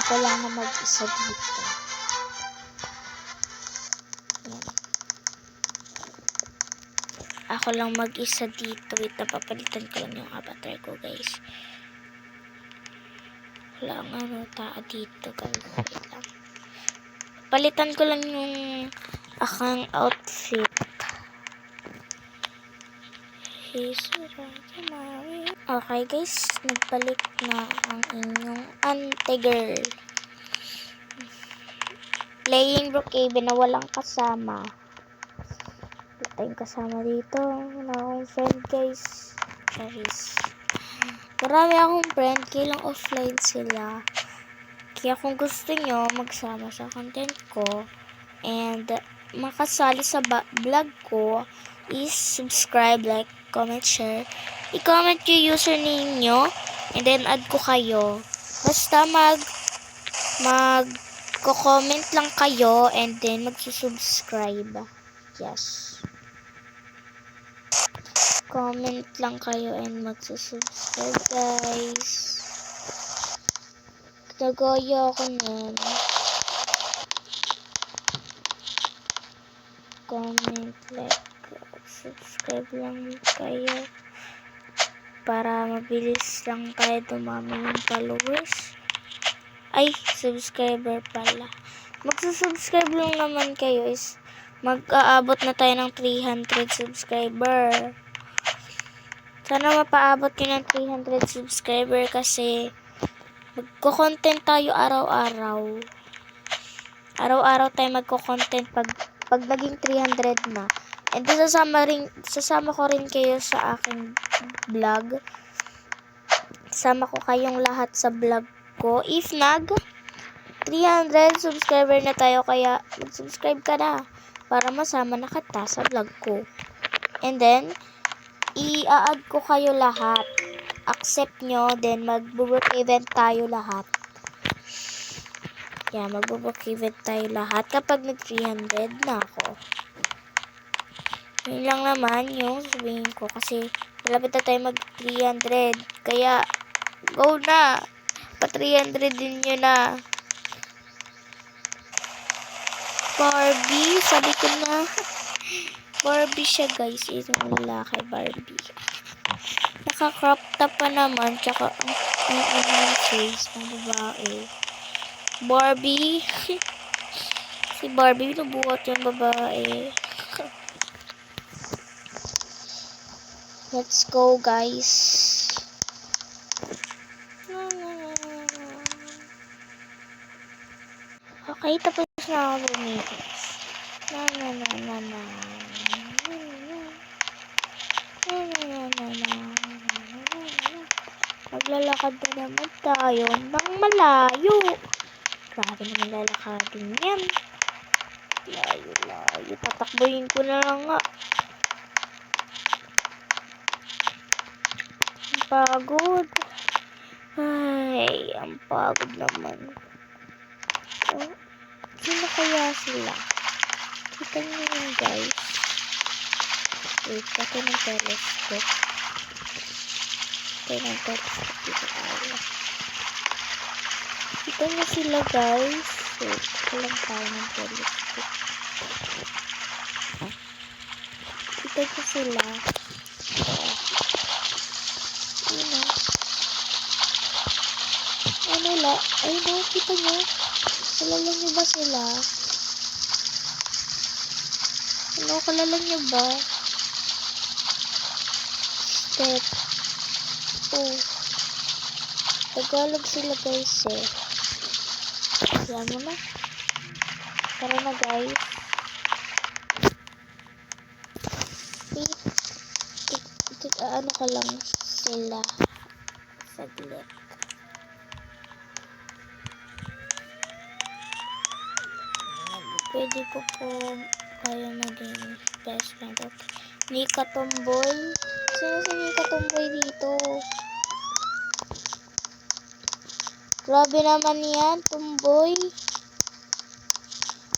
Ako lang na mag-isa dito. Yan. Ako lang mag-isa dito. Wait, napapalitan ko lang yung avatar ko, guys. Wala nga tao dito, guys. Wait lang. Palitan ko lang yung akang outfit. Okay, guys. Nagbalik na ang inyong ante-girl. Playing Brookhaven na walang kasama. Tayong kasama dito. Wala akong friend, guys. Charis. Marami akong friend. Kailang offline sila. Kaya kung gusto nyo magsama sa content ko and makasali sa vlog ko is subscribe, like, comment, share. I-comment yung username nyo and then add ko kayo. Basta mag-comment lang kayo and then magsusubscribe. Yes. Comment lang kayo and magsusubscribe, guys. Nagaya ako nun. Comment, like, subscribe lang kayo para mabilis lang tayo dumami yung followers. Ay, subscriber pala. Magsusubscribe lang naman kayo is mag-aabot na tayo ng 300 subscriber. Sana mapaabot yun ng 300 subscriber kasi magko-content tayo araw-araw. Araw-araw tayo magko-content pag naging 300 na. And then sasama ko rin kayo sa aking vlog. Sama ko kayong lahat sa vlog ko. If 300 subscriber na tayo, kaya mag-subscribe ka na para masama na kita sa vlog ko. And then i-add ko kayo lahat. Accept nyo, then mag-book event tayo lahat. Yeah, mag-book event tayo lahat kapag nag-300 na ako. Yun lang naman yung sabihin ko kasi malapit na tayo mag-300. Kaya, go na! Pa-300 din nyo na. Barbie, sabi ko na. Barbie siya, guys. Itong lalaki, Barbie. Naka-crop top pa naman. Tsaka, ang face ng babae. Barbie. Si Barbie, nabuhat yung babae. Let's go, guys. Okay, tapos na ako lumipas. Maglalakad na naman tayo ng malayo. Grabe naman lalakadin yan. Layo. Tatakboyin ko na lang nga. Ang pagod. Ay, ang pagod naman. Oh, sino kaya sila? Kita nyo yun, guys. Wait, pati ng telescope. Pati ng telescope dito tayo. Kita nyo sila, guys. Wait, walang tayo ng telescope. Kita nyo sila. Ay no, kita nyo. Kilala nyo ba sila? Ano, kilala nyo ba? Step. Oh. Tagalog sila, guys, eh. Ayan mo na. Tara na, guys. Ano ka lang sila. Saglit. Pwede ko po kayo maging best friend. Okay. Nika Tomboy. Sino si Nika Tomboy dito? Grabe naman yan, Tomboy.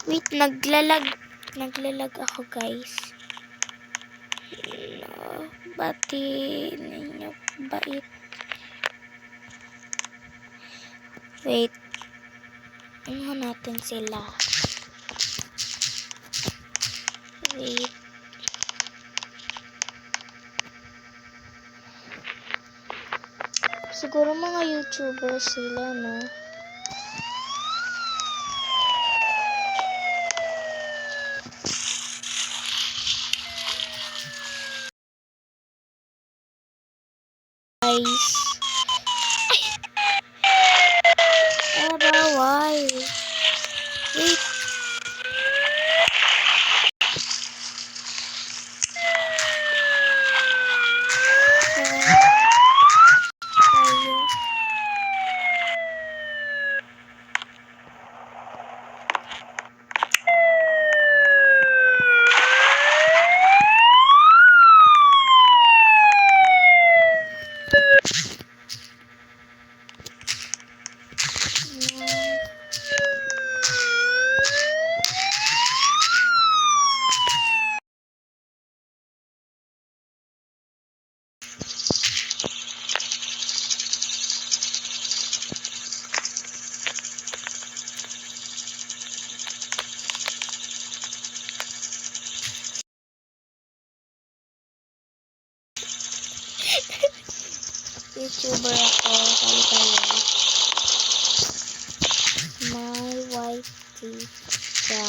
Wait, naglalag ako, guys. No, bati ninyo bait. Wait. Ano natin sila? Wait. Siguro mga YouTubers sila, no? Guys. Bawal. Wait. YouTuber ako, kali kayo. My white tita.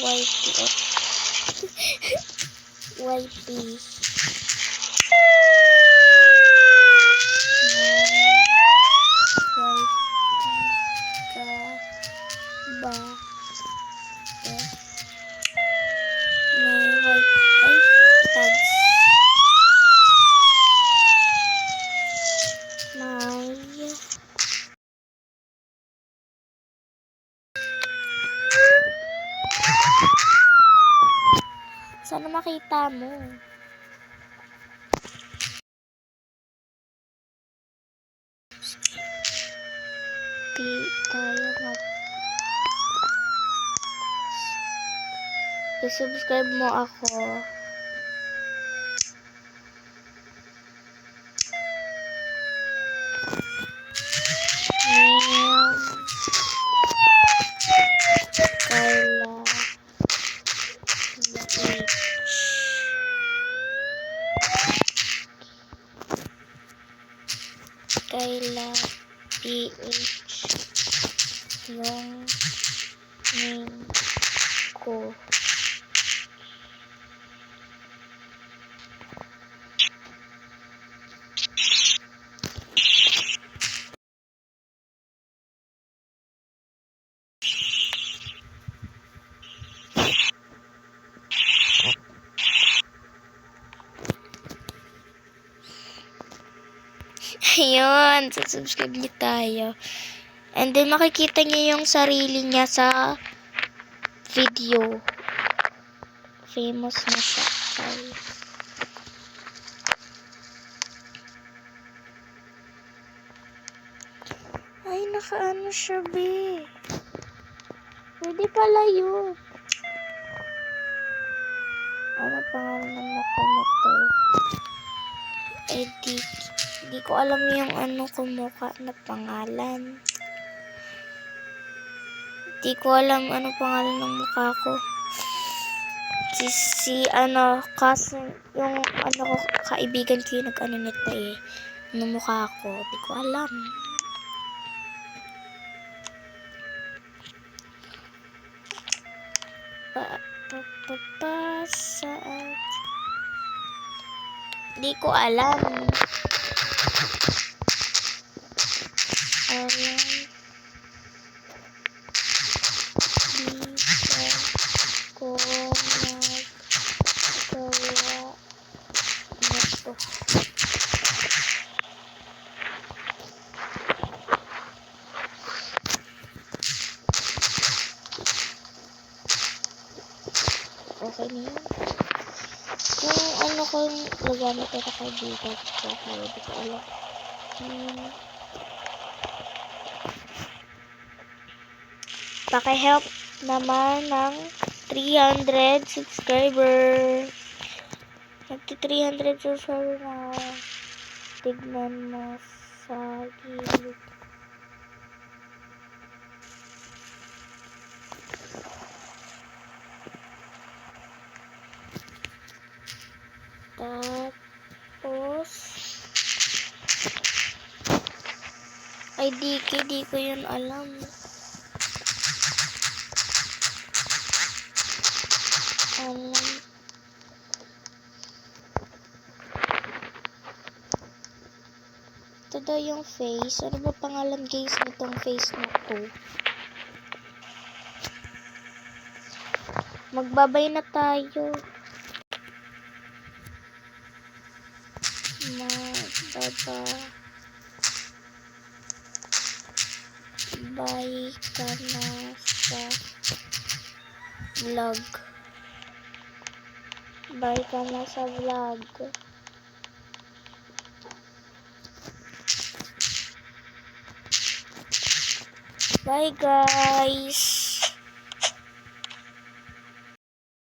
Whitey. Whitey. Sana makita mo. Di tayo i-subscribe mo ako. Kayla PH yung name ko. Ayun, subscribe niyo tayo. And then, makikita niyo yung sarili niya sa video. Famous na siya. Ay, nakaano siya, be. Pwede pala yun. Ano pangalan ng mukha mo to? Di ko alam yung ano kumukha na pangalan. Di ko alam ano pangalan ng mukha ko. Kasi yung ko, kaibigan ko yung nag-ano nito eh. Ano mukha ko. Di ko alam. Saan? Di ko alam. Okay na yun. Kung ano kung nagamit ito kaibigan ko, kaya di ko alam. Paki-help naman ng 300 subscriber. Nagti 300 subscriber na. tignan mo sa gilid. Tapos, ay di ko yun alam. Ito daw yung face. Ano ba pangalan guys nitong face na to? Magbabay na tayo. Magbabay ka na sa vlog. Bye ka na sa vlog. Bye guys.